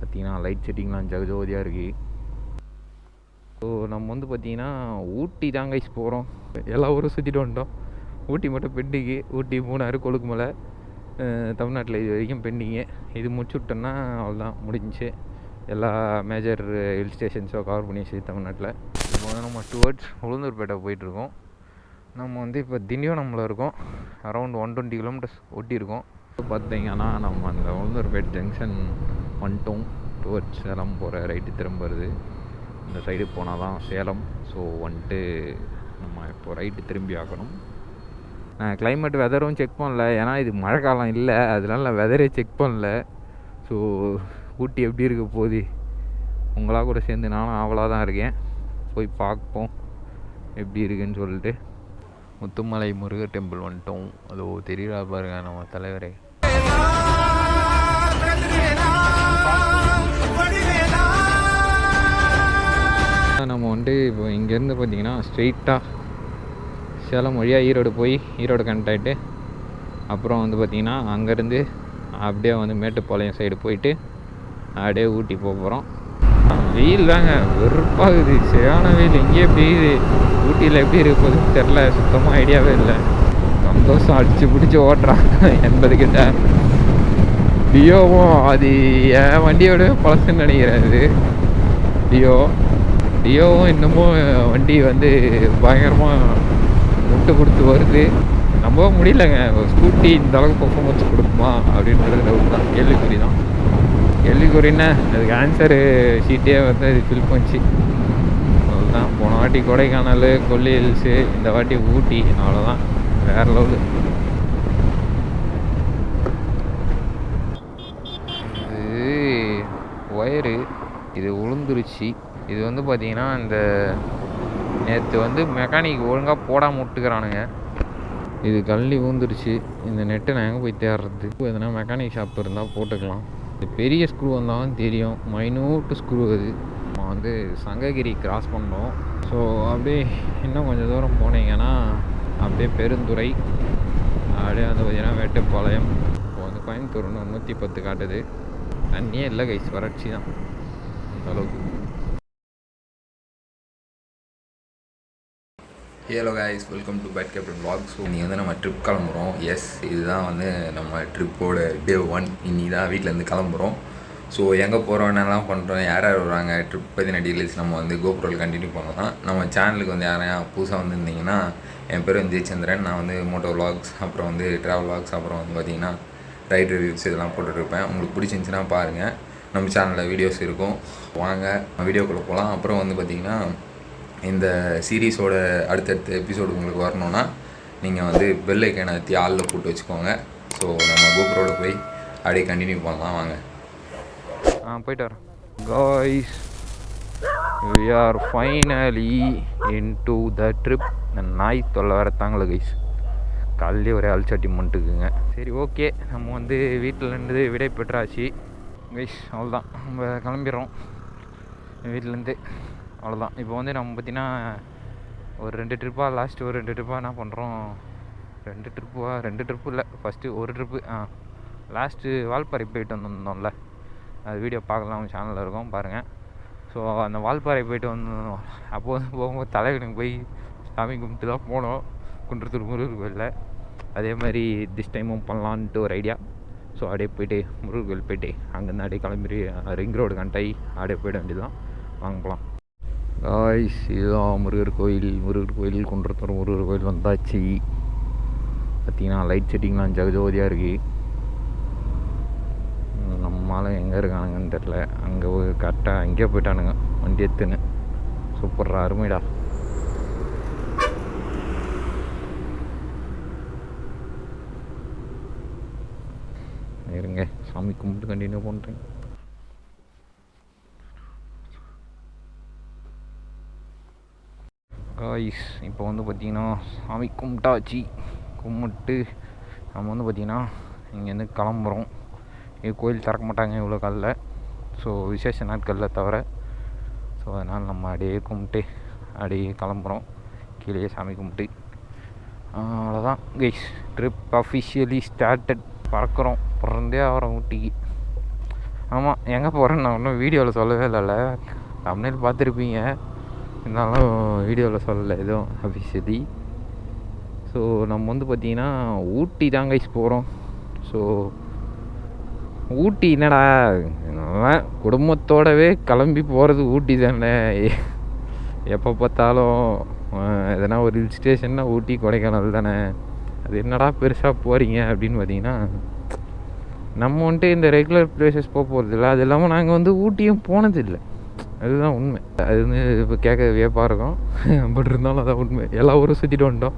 பார்த்திங்கன்னா லைட் செட்டிங்லாம் ஜகஜோதியாக இருக்குது. ஸோ நம்ம வந்து பார்த்திங்கன்னா ஊட்டி தான் கைஸ் போகிறோம். எல்லா ஊரும் சுற்றிட்டு வந்துட்டோம். ஊட்டி மட்டும் பெண்டிங்கு. ஊட்டி, மூணாறு, கொழுக்குமலை தமிழ்நாட்டில் இது வரைக்கும் பெண்டிங்கு. இது முடிச்சு விட்டோன்னா அவ்வளோதான், முடிஞ்சிச்சு. எல்லா மேஜர் ஹில் ஸ்டேஷன்ஸோ கவர் பண்ணிச்சு தமிழ்நாட்டில். இப்போ வந்து நம்ம டுவர்ட்ஸ் உளுந்தூர்பேட்டை போயிட்டுருக்கோம். நம்ம வந்து இப்போ திண்டிவனமில் இருக்கோம். அரௌண்ட் 120 கிலோமீட்டர்ஸ் ஓட்டியிருக்கோம். பார்த்தீங்கன்னா நம்ம அந்த உளுந்தூர்பேட்டை ஜங்ஷன் வந்துட்டோம். டுவர்ட்ஸ் சேலம் போகிற ரைட்டு திரும்புறது. இந்த சைடு போனால் தான் சேலம். ஸோ வந்துட்டு நம்ம இப்போ ரைட்டு திரும்பி ஆகணும். நான் கிளைமேட் வெதரும் செக் பண்ணல, ஏன்னா இது மழை காலம் இல்லை, அதனால நான் வெதரே செக் பண்ணல. ஸோ ஊட்டி எப்படி இருக்க போகுது, உங்களாக கூட சேர்ந்து நானும் ஆவலாக தான் இருக்கேன். போய் பார்ப்போம் எப்படி இருக்குன்னு சொல்லிட்டு. முத்துமலை முருகர் டெம்பிள் வந்துட்டோம். அதோ தெரியலா பாருங்க நம்ம தலைவரே. நம்ம வந்துட்டு இப்போ இங்கேருந்து பார்த்திங்கன்னா ஸ்ட்ரெயிட்டாக சேலம் வழியாக ஈரோடு போய் ஈரோடு கனெக்ட் ஆகிட்டு அப்புறம் வந்து பார்த்திங்கன்னா அங்கேருந்து அப்படியே வந்து மேட்டுப்பாளையம் சைடு போயிட்டு அப்படியே ஊட்டி போக போகிறோம். வெயில் தாங்க வெறுப்பாகுது, சரியான வெயில். எங்கேயே பெய்யுது, ஊட்டியில் எப்படி இருக்க போகுதுன்னு தெரில, சுத்தமாக ஐடியாவே இல்லை. சந்தோஷம் அடித்து பிடிச்சி ஓட்டுறான் 80 கிட்ட. டியோவும் அது என் வண்டியோட பழசுன்னு நினைக்கிறேன். இது டியோவும் இன்னமும் வண்டி வந்து பயங்கரமாக முட்டை கொடுத்து வருது. நம்ப முடியலங்க, ஸ்கூட்டி இந்த அளவுக்கு பர்ஃபார்மன்ஸ் கொடுக்குமா அப்படின்றது டவுட் தான், கேள்விக்குறி தான். கேள்விக்குறின்னா அதுக்கு ஆன்சரு ஷீட்டே வந்து அது ஃபில் பண்ணிச்சு. அவ்வளோதான். போன வாட்டி கொடைக்கானல், கொல்லி ஹில்ஸு, இந்த வாட்டி ஊட்டி, அவ்வளோதான், வேறு லெவலு. இது ஒயரு, இது உளுந்துருச்சு. இது வந்து பார்த்திங்கன்னா இந்த நேற்று வந்து மெக்கானிக் ஒழுங்காக போடாமல் விட்டுக்கிறானுங்க. இது கல்லி ஊந்துருச்சு. இந்த நெட்டை நான் எங்கே போய் தேடுறது? எதுனா மெக்கானிக் ஷாப் இருந்தால் போட்டுக்கலாம். இது பெரிய ஸ்க்ரூ வந்தாலும் தெரியும், மைனூட்டு ஸ்க்ரூ அது. நம்ம வந்து சங்ககிரி கிராஸ் பண்ணோம். ஸோ அப்படியே இன்னும் கொஞ்சம் தூரம் போனீங்கன்னா அப்படியே பெருந்துறை, அப்படியே வந்து பார்த்திங்கன்னா மேட்டுப்பாளையம். இப்போ வந்து கோயம்புத்தூர் 110 காட்டுது. தண்ணியே இல்லை கைஸ், வறட்சி தான் அந்த அளவுக்கு. Hello guys, welcome to bad captain vlog. So இன்றைக்கி வந்து நம்ம ட்ரிப் கிளம்புறோம். எஸ், இதுதான் வந்து நம்ம ட்ரிப்போட டே 1. இன்றைக்கி தான் வீட்டிலேருந்து கிளம்புறோம். ஸோ எங்கே போகிறோம், என்னெல்லாம் பண்ணுறோம், யார் யார் வராங்க, ட்ரிப் பற்றின டீட்டெயில்ஸ் நம்ம வந்து கோப்ரோவில் கண்டினியூ பண்ணலாம். நம்ம சேனலுக்கு வந்து யாரையா புதுசாக வந்துருந்தீங்கன்னா, என் பேர் வந்து ஜெயச்சந்திரன். நான் வந்து மோட்டோ vlogs, அப்புறம் வந்து ட்ராவல் vlogs, அப்புறம் வந்து பார்த்திங்கன்னா ரைட் ரிவ்யூஸ் இதெல்லாம் போட்டுட்ருப்பேன். உங்களுக்கு பிடிச்சிருந்துச்சின்னா பாருங்கள், நம்ம சேனலில் வீடியோஸ் இருக்கும். வாங்க வீடியோக்குள்ளே போகலாம். அப்புறம் வந்து பார்த்திங்கன்னா இந்த சீரீஸோட அடுத்தடுத்த எபிசோடு உங்களுக்கு வரணுன்னா நீங்கள் வந்து பெல் ஐக்கானை அழுத்தி ஆளில் போட்டு வச்சுக்கோங்க. ஸோ நம்ம கோப்ரோட போய் அப்படியே கண்டினியூ பண்ணலாம், வாங்க. போயிட்டு வரோம் guys. we are finally into the trip. நாய் தொல்லை வேறு தாங்கலை கைஸ், காலையிலே ஒரே அல்சட்டி மண்ட்டுக்குங்க. சரி, ஓகே, நம்ம வந்து வீட்டிலேருந்து விடை பெற்றாச்சு கைஸ். அவ்வளோதான், நம்ம கிளம்பிடுறோம் வீட்டிலேருந்து. அவ்வளோதான். இப்போ வந்து நம்ம பார்த்திங்கன்னா ஒரு 2 ட்ரிப்பாக, லாஸ்ட்டு ஒரு 2 ட்ரிப்பாக என்ன பண்ணுறோம், 2 ட்ரிப்பு இல்லை, ஃபஸ்ட்டு ஒரு ட்ரிப்பு. லாஸ்ட்டு வால்பாறை போயிட்டு வந்திருந்தோம்ல, அது வீடியோ பார்க்கலாம், நம்ம சேனலில் இருக்கும், பாருங்கள். ஸோ அந்த வால்பாறை போயிட்டு வந்தோம். அப்போது வந்து போகும்போது தலைவனுக்கு போய் சாமி கும்பிட்டு தான் போனோம், குன்றத்தூர் முருகர் கோயிலில். அதே மாதிரி திஸ் டைமும் பண்ணலான்ட்டு ஒரு ஐடியா. ஸோ அப்படியே போய்ட்டு முருகர் கோயில் போய்ட்டு அங்கேருந்து அப்படியே கிளம்பி ரிங் ரோடு கண்டாயி அப்படியே போயிட வேண்டியதுதான். வாங்க போகலாம் காய்ஸ். இதுதான் முருகர் கோயில் குன்றத்தூர் முருகர் கோயில் வந்தாச்சு. பார்த்திங்கன்னா லைட் செட்டிங்லாம் ஜகஜோதியாக இருக்குது. நம்மளால் எங்கே இருக்கானுங்கன்னு தெரில. அங்கே கரெக்டாக எங்கேயோ போயிட்டானுங்க வண்டி எடுத்துன்னு. சூப்பர்ரா, அருமைடா. இருங்க, சாமி கும்பிட்டு கண்டினியூ பண்ணுறேன். காய்ஸ், இப்போ வந்து பார்த்திங்கன்னா சாமி கும்பிட்டாச்சு. கும்பிட்டு நம்ம வந்து பார்த்திங்கன்னா இங்கேருந்து கிளம்புறோம். இது கோயில் திறக்க மாட்டாங்க இவ்வளோ காலில், ஸோ விசேஷ நாட்களில் தவிர. ஸோ அதனால் நம்ம அப்படியே கும்பிட்டு அப்படியே கிளம்புறோம், கீழே சாமி கும்பிட்டு. அவ்வளோதான் கைஸ், ட்ரிப் அஃபிஷியலி ஸ்டார்டட். பறக்கிறோம், பிறந்தே ஆகிறோம் ஊட்டிக்கு. ஆமாம், எங்கே போகிறேன்னு நான் இன்னும் வீடியோவில் சொல்லவே இல்லைல்ல. தமிழில் பார்த்துருப்பீங்க, இருந்தாலும் வீடியோவில் சொல்லலை எதுவும் அஃபிஷியலி. ஸோ நம்ம வந்து பார்த்திங்கன்னா ஊட்டி தான் கைஸ் போகிறோம். ஸோ ஊட்டி என்னடா குடும்பத்தோடவே கிளம்பி போகிறது ஊட்டி தானே. எப்போ பார்த்தாலும் எதனா ஒரு ஹில் ஸ்டேஷன்னா ஊட்டி கொடைக்கானல் தானே. அது என்னடா பெருசாக போகிறீங்க அப்படின்னு பார்த்தீங்கன்னா, நம்ம வந்துட்டு இந்த ரெகுலர் பிளேசஸ் போகிறது இல்லை. அது இல்லாமல் நாங்கள் வந்து ஊட்டியும் போனதில்லை, அதுதான் உண்மை. அது வந்து இப்போ கேட்க வியப்பாக இருக்கும், பட் இருந்தாலும் அதான் உண்மை. எல்லா ஊரும் சுற்றிட்டு வந்துட்டோம்.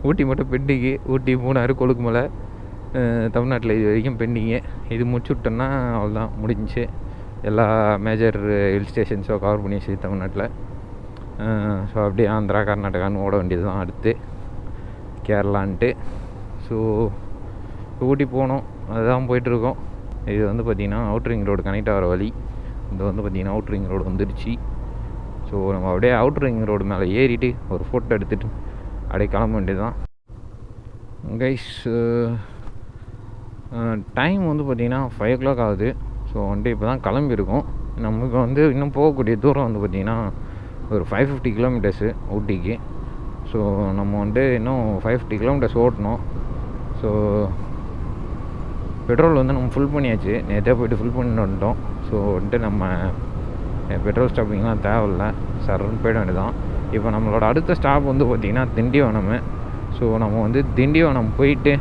ஊட்டி மட்டும் பெண்டிங்கு. ஊட்டி, மூணாறு, கொழுக்குமலை தமிழ்நாட்டில் இது வரைக்கும் பெண்டிங்கு. இது முடிச்சு விட்டோன்னா அவ்வளோதான், முடிஞ்சிச்சு. எல்லா மேஜர் ஹில் ஸ்டேஷன்ஸோ கவர் பண்ணியாச்சு தமிழ்நாட்டில். ஸோ அப்படியே ஆந்திரா, கர்நாடகான்னு ஓட வேண்டியது தான் அடுத்து, கேரளான்ட்டு. ஸோ ஊட்டி போகணும், அதுதான் போயிட்டுருக்கோம். இது வந்து பார்த்திங்கன்னா அவுட்ரிங் ரோடு கனெக்ட் ஆகிற வழி. இது வந்து பார்த்திங்கன்னா அவுட்ரிங் ரோடு வந்துடுச்சு. ஸோ நம்ம அப்படியே அவுட்ரிங் ரோடு மேலே ஏறிட்டு ஒரு ஃபோட்டோ எடுத்துகிட்டு அப்படியே கிளம்ப வேண்டியது தான் கைஸ். டைம் வந்து பார்த்திங்கன்னா 5 o'clock ஆகுது. ஸோ வந்துட்டு இப்போ தான் கிளம்பியிருக்கோம். நமக்கு வந்து இன்னும் போகக்கூடிய தூரம் வந்து பார்த்திங்கன்னா ஒரு 550 கிலோமீட்டர்ஸு ஊட்டிக்கு. ஸோ நம்ம வந்துட்டு இன்னும் 550 கிலோமீட்டர்ஸ் ஓட்டணும். ஸோ பெட்ரோல் வந்து நம்ம ஃபுல் பண்ணியாச்சு, நேற்றே போய்ட்டு ஃபுல் பண்ணிட்டு வந்துட்டோம். ஸோ வந்துட்டு நம்ம பெட்ரோல் ஸ்டாப்பிங்லாம் தேவையில்லை, சரன்னு போயிட வேண்டியதான். இப்போ நம்மளோட அடுத்த ஸ்டாப் வந்து பார்த்திங்கன்னா திண்டிவனம். ஸோ நம்ம வந்து திண்டிவனம் போயிட்டு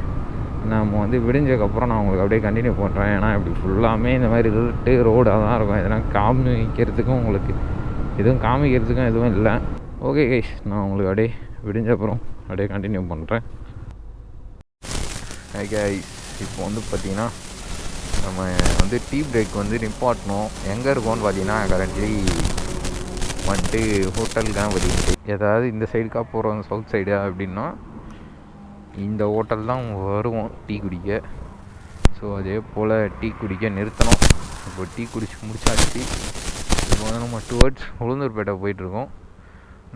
நம்ம வந்து விடிஞ்சதுக்கப்புறம் நான் உங்களுக்கு அப்படியே கண்டினியூ பண்ணுறேன். ஏன்னா இப்படி ஃபுல்லாமே இந்த மாதிரி இருட்டு ரோடாக தான் இருக்கும். இதெல்லாம் காமிக்கிறதுக்கும் உங்களுக்கு எதுவும் காமிக்கிறதுக்கும் எதுவும் இல்லை. ஓகே கைஸ், நான் உங்களுக்கு அப்படியே விடிஞ்சப்புறம் அப்படியே கண்டினியூ பண்ணுறேன். கைஸ், இப்போ வந்து பார்த்திங்கன்னா நம்ம வந்து டீ பிரேக் வந்து நிப்பாட்டணும். எங்கே இருக்கோன்னு பார்த்தீங்கன்னா கரண்ட்லி வந்துட்டு ஹோட்டலுக்கு தான் வருது. ஏதாவது இந்த சைடுக்காக போகிறோம், சவுத் சைடு அப்படின்னா இந்த ஹோட்டல் தான் வருவோம் டீ குடிக்க. ஸோ அதே போல் டீ குடிக்க நிறுத்தணும். இப்போ டீ குடிச்சு முடிச்சாச்சு. இப்போ வந்து நம்ம டுவர்ட்ஸ் உளுந்தூர்பேட்டை போயிட்டுருக்கோம்.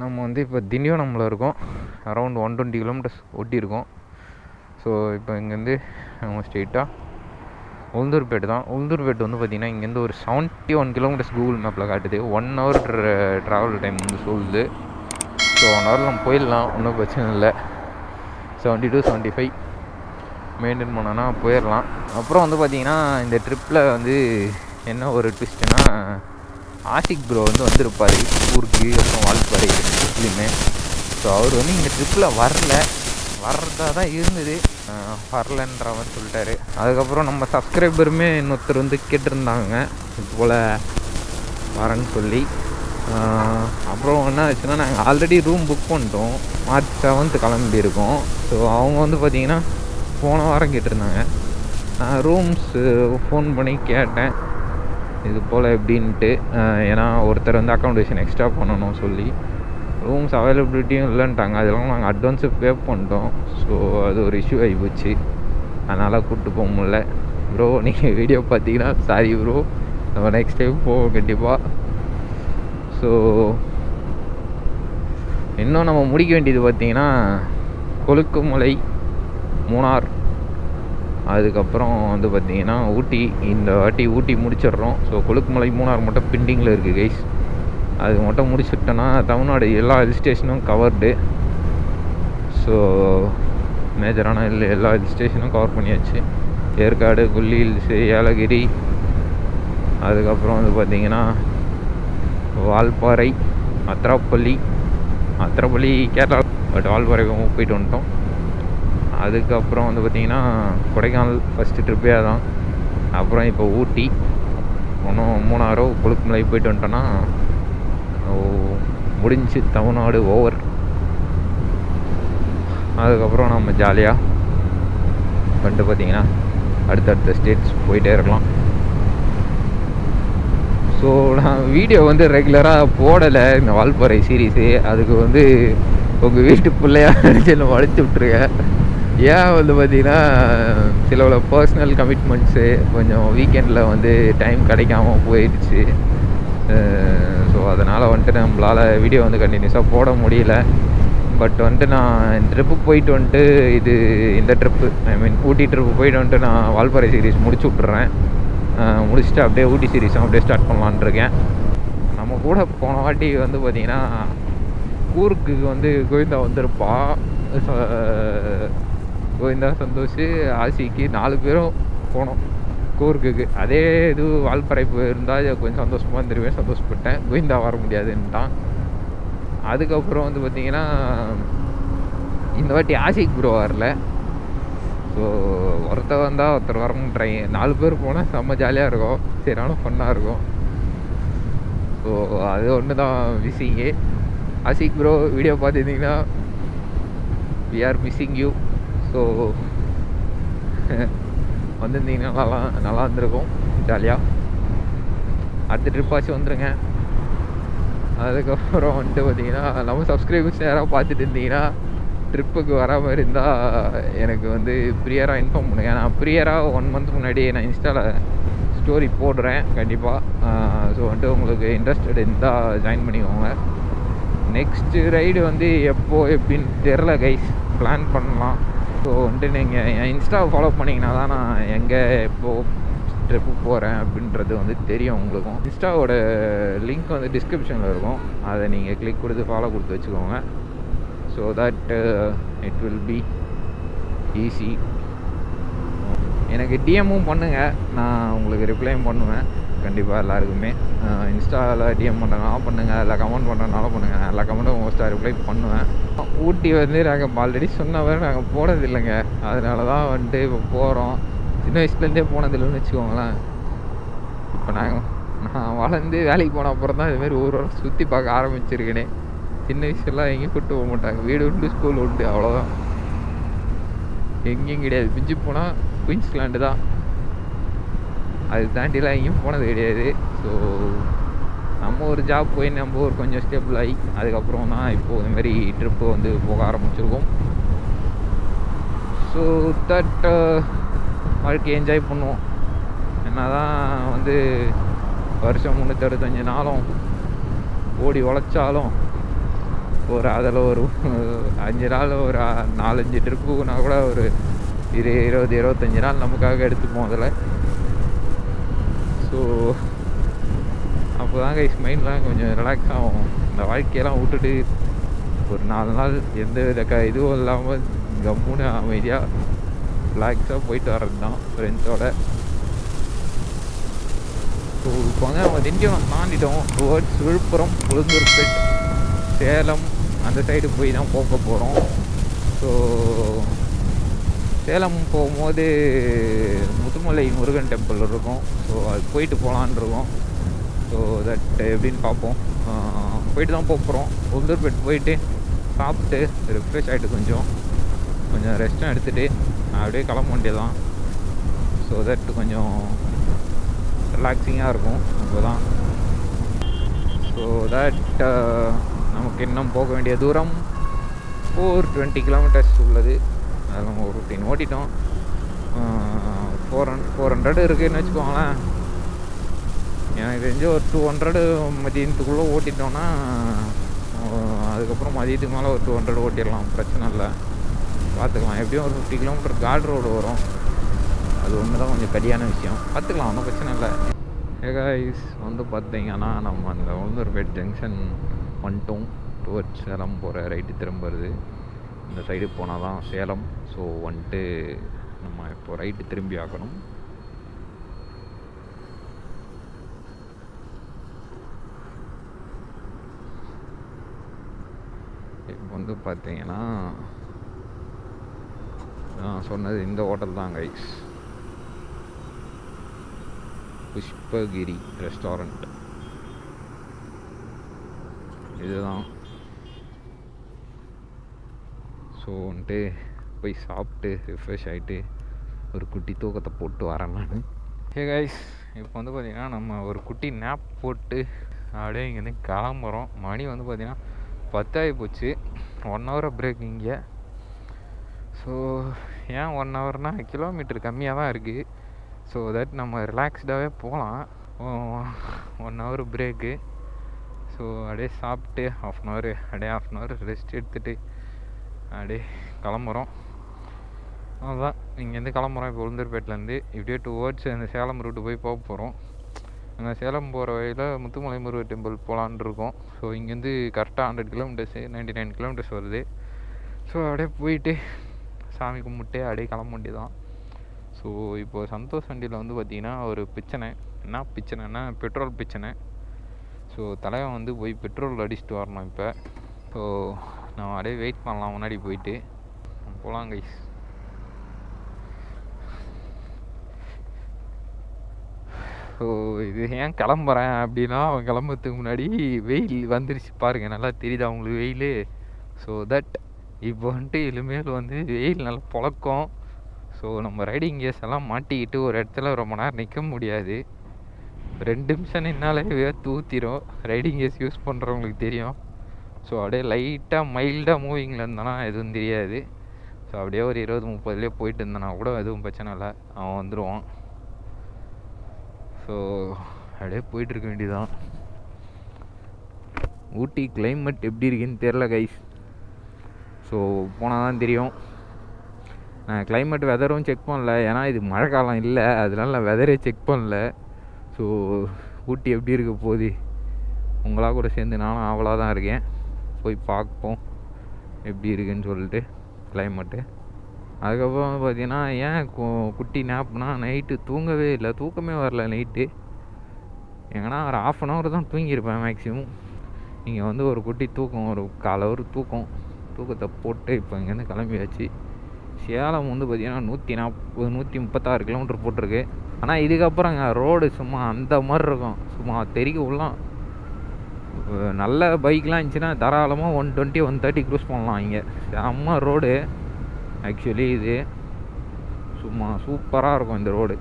நம்ம வந்து இப்போ திண்டிவனமில் இருக்கோம். Around 120 kilometres ஓட்டியிருக்கோம். ஸோ இப்போ இங்கேருந்து நம்ம ஸ்ட்ரெயிட்டாக உளுந்தூர்பேட்டு தான். உளுந்தூர்பேட்டு வந்து பார்த்திங்கன்னா இங்கேருந்து ஒரு 71 கிலோமீட்டர்ஸ் கூகுள் மேப்பில் காட்டுது. 1 hour ட்ராவல் டைம் வந்து சொல்லுது. ஸோ 1 hour நம்ம போயிடலாம், ஒன்றும் பிரச்சனை இல்லை. 72, 75 மெயின்டைன் பண்ணோன்னா போயிடலாம். அப்புறம் வந்து பார்த்திங்கன்னா இந்த ட்ரிப்பில் வந்து என்ன ஒரு ட்விஸ்ட்டுன்னா, ஆஷிக் ப்ரோ வந்து வந்திருப்பார் ஊருக்கு, அப்புறம் வால்பாறை ரெண்டுலேயுமே. ஸோ அவர் வந்து இந்த ட்ரிப்பில் வர்றதா தான் இருந்தது, வரலன்ற மாதிரி சொல்லிட்டாரு. அதுக்கப்புறம் நம்ம சப்ஸ்கிரைபருமே இன்னொருத்தர் வந்து கேட்டிருந்தாங்க இது போல் வரேன்னு சொல்லி. அப்புறம் என்ன ஆச்சுன்னா, நாங்கள் ஆல்ரெடி ரூம் புக் பண்ணிட்டோம், March 7th கிளம்பியிருக்கோம். ஸோ அவங்க வந்து பார்த்திங்கன்னா போன வாரம் கேட்டிருந்தாங்க. நான் ரூம்ஸு ஃபோன் பண்ணி கேட்டேன் இது போல் எப்படின்ட்டு. ஏன்னா ஒருத்தர் வந்து அக்காமடேஷன் எக்ஸ்ட்ரா பண்ணணும் சொல்லி ரூம்ஸ் அவைலபிலிட்டியும் இல்லைன்ட்டாங்க. அதெல்லாம் நாங்கள் அட்வான்ஸு பே பண்ணிட்டோம். ஸோ அது ஒரு இஷ்யூ ஆகி போச்சு, அதனால் கூப்பிட்டு போக முடில. ப்ரோ நீங்கள் வீடியோ பார்த்தீங்கன்னா சாரி ப்ரோ, நம்ம நெக்ஸ்ட் டைம் போவோம் கண்டிப்பாக. ஸோ இன்னும் நம்ம முடிக்க வேண்டியது பார்த்திங்கன்னா கொழுக்குமலை, மூணார், அதுக்கப்புறம் வந்து பார்த்திங்கன்னா ஊட்டி. இந்த வாட்டி ஊட்டி முடிச்சிடுறோம். ஸோ கொழுக்குமலை, மூணார் மட்டும் பெண்டிங்கில் இருக்குது கைஸ். அது மட்டும் முடிச்சுட்டோன்னா தமிழ்நாடு எல்லா ஹில் ஸ்டேஷனும் கவர்டு. ஸோ மேஜரான எல்லா ஹில் ஸ்டேஷனும் கவர் பண்ணியாச்சு. ஏற்காடு, கொல்லி ஹில்ஸு, ஏலகிரி, அதுக்கப்புறம் வந்து பார்த்திங்கன்னா வால்பாறை, அத்திரப்பள்ளி கேரளா, பட் வால்பாறைக்கும் போயிட்டு வந்துட்டோம். அதுக்கப்புறம் வந்து பார்த்திங்கன்னா கொடைக்கானல் ஃபஸ்ட்டு ட்ரிப்பே தான். அப்புறம் இப்போ ஊட்டி, ஒன்றும் மூணாரோ கொழுக்குமலை போயிட்டு வந்துட்டோன்னா முடிஞ்சு தமிழ்நாடு ஓவர். அதுக்கப்புறம் நம்ம ஜாலியாக வந்துட்டு பார்த்திங்கன்னா அடுத்தடுத்த ஸ்டேட்ஸ் போயிட்டே இருக்கலாம். ஸோ நான் வீடியோ வந்து ரெகுலராக போடலை இந்த வால்பாறை சீரீஸு. அதுக்கு வந்து உங்கள் வீட்டு பிள்ளையா நினச்சி வளைச்சி விட்ருக்கேன். ஏன் வந்து பார்த்திங்கன்னா சில பர்சனல் கமிட்மெண்ட்ஸு கொஞ்சம் வீக்கெண்டில் வந்து டைம் கிடைக்காம போயிடுச்சு. ஸோ அதனால் வந்துட்டு நம்மளால் வீடியோ வந்து கண்டினியூஸாக போட முடியல. பட் வந்துட்டு நான் ட்ரிப்பு போயிட்டு வந்துட்டு இந்த ட்ரிப்பு ஊட்டி ட்ரிப்பு போயிட்டு வந்துட்டு நான் வால்பாறை சீரீஸ் முடிச்சு விட்றேன். முடிச்சுட்டு அப்படியே ஊட்டி சீரீஸும் அப்படியே ஸ்டார்ட் பண்ணலான்னு இருக்கேன். நம்ம கூட போன வாட்டி வந்து பார்த்திங்கன்னா கூர்க்கு வந்து கோவிந்தா வந்திருப்பா. கோவிந்தா, சந்தோஷ், ஆசிக்கு 4 பேரும் போனோம் கூர்க்குக்கு. அதே இது வால்பறை இருந்தால் கொஞ்சம் சந்தோஷமாக இருந்துருவேன். சந்தோஷப்பட்டேன். கோவிந்தா வர முடியாதுன்ட்டான். அதுக்கப்புறம் வந்து பார்த்திங்கன்னா இந்த வாட்டி ஆசிக் ப்ரோ வரல. ஸோ ஒருத்தர் வந்தால் ஒருத்தர் வரமுன்றாங்க. 4 பேர் போனால் செம்ம ஜாலியாக இருக்கும், சரியான ஃபன்னாக இருக்கும். ஸோ அது ஒன்று தான் மிஸ்ஸிங்கு. ஆசிக் ப்ரோ வீடியோ பார்த்துருந்தீங்கன்னா we are missing you. So வந்திருந்தீங்கன்னா நல்லா இருந்திருக்கும், ஜாலியாக. அடுத்த ட்ரிப்பாச்சும் வந்துடுங்க. அதுக்கப்புறம் வந்துட்டு பார்த்தீங்கன்னா நம்ம சப்ஸ்கிரைபர்ஸ் யாராவது பார்த்துட்டு இருந்தீங்கன்னா ட்ரிப்புக்கு வராமல் இருந்தால் எனக்கு வந்து ப்ரியராக இன்ஃபார்ம் பண்ணுங்க. நான் ப்ரியராக 1 மந்த் முன்னாடி நான் இன்ஸ்டாவில் ஸ்டோரி போடுறேன் கண்டிப்பாக. ஸோ வந்துட்டு உங்களுக்கு இன்ட்ரெஸ்டட் இருந்தால் ஜாயின் பண்ணிக்கோங்க. நெக்ஸ்ட்டு ரைடு வந்து எப்படின்னு தெரில கைஸ், பிளான் பண்ணலாம். ஸோ வந்துட்டு நீங்கள் என் இன்ஸ்டாவை ஃபாலோ பண்ணிங்கன்னா தான் நான் எங்கே எப்போது ட்ரிப்பு போகிறேன் அப்படின்றது வந்து தெரியும் உங்களுக்கும். இன்ஸ்டாவோட லிங்க் வந்து டிஸ்கிரிப்ஷனில் இருக்கும். அதை நீங்கள் கிளிக் கொடுத்து ஃபாலோ கொடுத்து வச்சுக்கோங்க. So that it will be easy. எனக்கு டிஎம்மும் பண்ணுங்கள், நான் உங்களுக்கு ரிப்ளையும் பண்ணுவேன் கண்டிப்பாக எல்லாருக்குமே. இன்ஸ்டாவில் டிஎம் பண்ணுறதுனால பண்ணுங்கள், இல்லை கமெண்ட் பண்ணுறதுனால பண்ணுங்கள். நான் எல்லா கமெண்ட்டும் மோஸ்ட்டாக ரிப்ளை பண்ணுவேன். ஊட்டி வந்து நாங்கள் ஆல்ரெடி சொன்னவரை நாங்கள் போனது இல்லைங்க. அதனால தான் வந்துட்டு இப்போ போகிறோம். சின்ன வயசுலேருந்தே போனதில்லைன்னு வச்சுக்கோங்களேன். இப்போ நான் வளர்ந்து வேலைக்கு போன அப்புறம் தான் இதுமாரி ஊரோட சுற்றி பார்க்க ஆரம்பிச்சிருக்கேனே. சின்ன வயசுலாம் எங்கேயும் கூப்பிட்டு போக மாட்டாங்க. வீடு உண்டு, ஸ்கூல் உண்டு, அவ்வளோதான். எங்கேயும் கிடையாது. மிஞ்சி போனால் குயின்ஸ்லாண்டு தான், அது தாண்டிலாம் எங்கேயும் போனது கிடையாது. ஸோ நம்ம ஒரு ஜாப் போய் நம்ம ஒரு கொஞ்சம் ஸ்டேபிள் ஆகி அதுக்கப்புறம் தான் இப்போது இதுமாரி ட்ரிப்பு வந்து போக ஆரம்பிச்சிருக்கோம். ஸோ தட் வாழ்க்கையை என்ஜாய் பண்ணுவோம். என்ன தான் வந்து வருஷம் 365 நாளும் ஓடி உழைச்சாலும் அதில் ஒரு 5 நாள் ஒரு 4-5 ட்ரிப்புனா கூட ஒரு 20-25 நாள் நமக்காக எடுத்துப்போம் அதில். ஸோ அப்போ தான் கைஸ் மைண்ட்லாம் கொஞ்சம் ரிலாக்ஸ் ஆகும். இந்த வாழ்க்கையெல்லாம் விட்டுட்டு ஒரு 4 நாள் எந்த வித இதுவும் இல்லாமல் கம்முன்னு அமைதியாக ரிலாக்ஸாக போயிட்டு வர்றது தான் ஃப்ரெண்ட்ஸோட. ஸோ இப்போ வந்து நம்ம திண்டிவனம் தாண்டிட்டோம். டுவர்ட்ஸ் விழுப்புரம், உளுந்தூர்பேட், சேலம் அந்த சைடு போய் தான் போக போகிறோம். ஸோ சேலம் போகும்போது முத்துமலை முருகன் டெம்பிள் இருக்கும். ஸோ அது போயிட்டு போகலான் இருக்கோம். ஸோ தட் எப்படின்னு பார்ப்போம். போயிட்டு தான் போகிறோம். உளுந்தூர்பேட் போயிட்டு சாப்பிட்டு ரிஃப்ரெஷ் ஆகிட்டு கொஞ்சம் ரெஸ்ட்டும் எடுத்துகிட்டு அப்படியே கிளம்ப வேண்டியதான். ஸோ தட் கொஞ்சம் ரிலாக்ஸிங்காக இருக்கும் அப்போ தான். ஸோ தட் நமக்கு இன்னும் போக வேண்டிய தூரம் 420 கிலோமீட்டர்ஸ் உள்ளது. அதில் நம்ம ஒரு 15 ஓட்டிட்டோம். 400 இருக்குதுன்னு வச்சுக்கோங்களேன். எனக்கு தெரிஞ்சு ஒரு 200 மதியத்துக்குள்ளே ஓட்டிட்டோன்னா அதுக்கப்புறம் மதியத்துக்கு மேலே ஒரு 200 ஓட்டிடலாம், பிரச்சனை இல்லை, பார்த்துக்கலாம். எப்படியும் ஒரு 50 கிலோமீட்டர் கார்டு ரோடு வரும். அது ஒன்று தான் கொஞ்சம் கடியான விஷயம், பார்த்துக்கலாம், ஒன்றும் பிரச்சனை இல்லை. கைஸ் வந்து பார்த்தீங்கன்னா நம்ம அந்த உளுந்தூர்பேட் ஜங்ஷன் வந்துட்டோம். டுவர்ட்ஸ் சேலம் போகிற ரைட்டு திரும்புறது. இந்த சைடு போனால் தான் சேலம். ஸோ வந்துட்டு நம்ம இப்போ ரைட்டு திரும்பி ஆக்கணும். இப்போ வந்து பார்த்தீங்கன்னா நான் சொன்னது இந்த ஹோட்டல் தான் கைஸ், புஷ்பகிரி ரெஸ்டாரண்ட். இதுதான். ஸோ வந்துட்டு போய் சாப்பிட்டு ரிஃப்ரெஷ் ஆகிட்டு ஒரு குட்டி தூக்கத்தை போட்டு வரேன் நான். ஹே கைஸ், இப்போ வந்து பார்த்திங்கன்னா நம்ம ஒரு குட்டி நேப் போட்டு அப்படியே இங்கேருந்து கிளம்புறோம். மணி வந்து பார்த்திங்கன்னா 10 ஆகி போச்சு. 1 ஹவர் பிரேக் இங்கே. ஸோ ஏன் 1 ஹவர்னால் கிலோமீட்டர் கம்மியாக தான் இருக்குது. ஸோ தட் நம்ம ரிலாக்ஸ்டாகவே போகலாம். 1 ஹவர் பிரேக்கு. ஸோ அப்படியே சாப்பிட்டு half அன் ஹவர் ரெஸ்ட் எடுத்துகிட்டு அப்படியே கிளம்புறோம். அதுதான் இங்கேருந்து கிளம்புறோம் இப்போ உளுந்தூர்பேட்டிலேருந்து இப்படியே டுவர்ட்ஸ் அந்த சேலம் ரூட்டு போய் போக போகிறோம். அங்கே சேலம் போகிற வழியில் முத்துமலை முருகர் டெம்பிள் போகலான் இருக்கோம். ஸோ இங்கேருந்து கரெக்டாக 100 கிலோமீட்டர்ஸு 99 கிலோமீட்டர்ஸ் வருது. ஸோ அப்படியே போயிட்டு சாமி கும்பிட்டு அப்படியே கிளம்ப வேண்டியதான். ஸோ இப்போது சந்தோஷ் வண்டியில் வந்து பார்த்திங்கன்னா ஒரு பிரச்சனை. என்ன பிரச்சனைன்னா பெட்ரோல் பிரச்சனை. ஸோ தலைவன் வந்து போய் பெட்ரோல் அடிச்சுட்டு வரணும் இப்போ. ஸோ நான் அப்படியே வெயிட் பண்ணலாம் முன்னாடி போயிட்டு போகலாம் கைஸ். ஸோ இது ஏன் கிளம்புறேன் அப்படின்னா அவன் கிளம்புறதுக்கு முன்னாடி வெயில் வந்துருச்சு பாருங்கள், நல்லா தெரியுது அவங்களுக்கு வெயில். ஸோ தட் இப்போ வந்துட்டு இனிமேல் வந்து வெயில் நல்லா பொழக்கும். ஸோ நம்ம ரைடிங் கேஸ் எல்லாம் மாட்டிக்கிட்டு ஒரு இடத்துல ரொம்ப நேரம் நிற்க முடியாது. 2 நிமிஷம் நின்னாலே வேர்த்து ஊற்றிடும். ரைடிங் கேஸ் யூஸ் பண்ணுறவங்களுக்கு தெரியும். ஸோ அப்படியே லைட்டாக மைல்டாக மூவிங்கில் இருந்தானா எதுவும் தெரியாது. ஸோ அப்படியே ஒரு 20-30லேயே போயிட்டு இருந்தானா கூட எதுவும் பிரச்சனை இல்லை, அவன் வந்துடுவான். ஸோ அப்படியே போயிட்டுருக்க வேண்டியதான். ஊட்டி கிளைமேட் எப்படி இருக்குன்னு தெரில கைஸ். ஸோ போனால் தான் தெரியும். நான் கிளைமேட் வெதரும் செக் பண்ணல, ஏன்னா இது மழை காலம் இல்லை, அதனால நான் வெதரே செக் பண்ணல. ஸோ ஊட்டி எப்படி இருக்க போகுது, உங்களா கூட சேர்ந்து நானும் ஆவலாக தான் இருக்கேன். போய் பார்ப்போம் எப்படி இருக்குன்னு சொல்லிட்டு கிளைமேட்டு. அதுக்கப்புறம் பார்த்தீங்கன்னா ஏன் குட்டி நேப்புனா நைட்டு தூங்கவே இல்லை, தூக்கமே வரல நைட்டு. எங்கன்னா ஒரு 1/2 hour தான் தூங்கியிருப்பேன் மேக்ஸிமம். இங்கே வந்து ஒரு குட்டி தூக்கம், ஒரு 1/4 hour தூக்கத்தை போட்டு இப்போ இங்கேருந்து கிளம்பியாச்சு. சேலம் வந்து பார்த்திங்கன்னா 136 கிலோமீட்டர் போட்டிருக்கு. ஆனால் இதுக்கப்புறம் அங்கே ரோடு சும்மா அந்த மாதிரி இருக்கும், சும்மா தெறிக்க உள்ளாம். நல்ல பைக்லாம் இருந்துச்சுன்னா தாராளமாக 120 130 க்ரூஸ் பண்ணலாம். இங்கே செம்ம ரோடு ஆக்சுவலி, இது சும்மா சூப்பராக இருக்கும் இந்த ரோடு.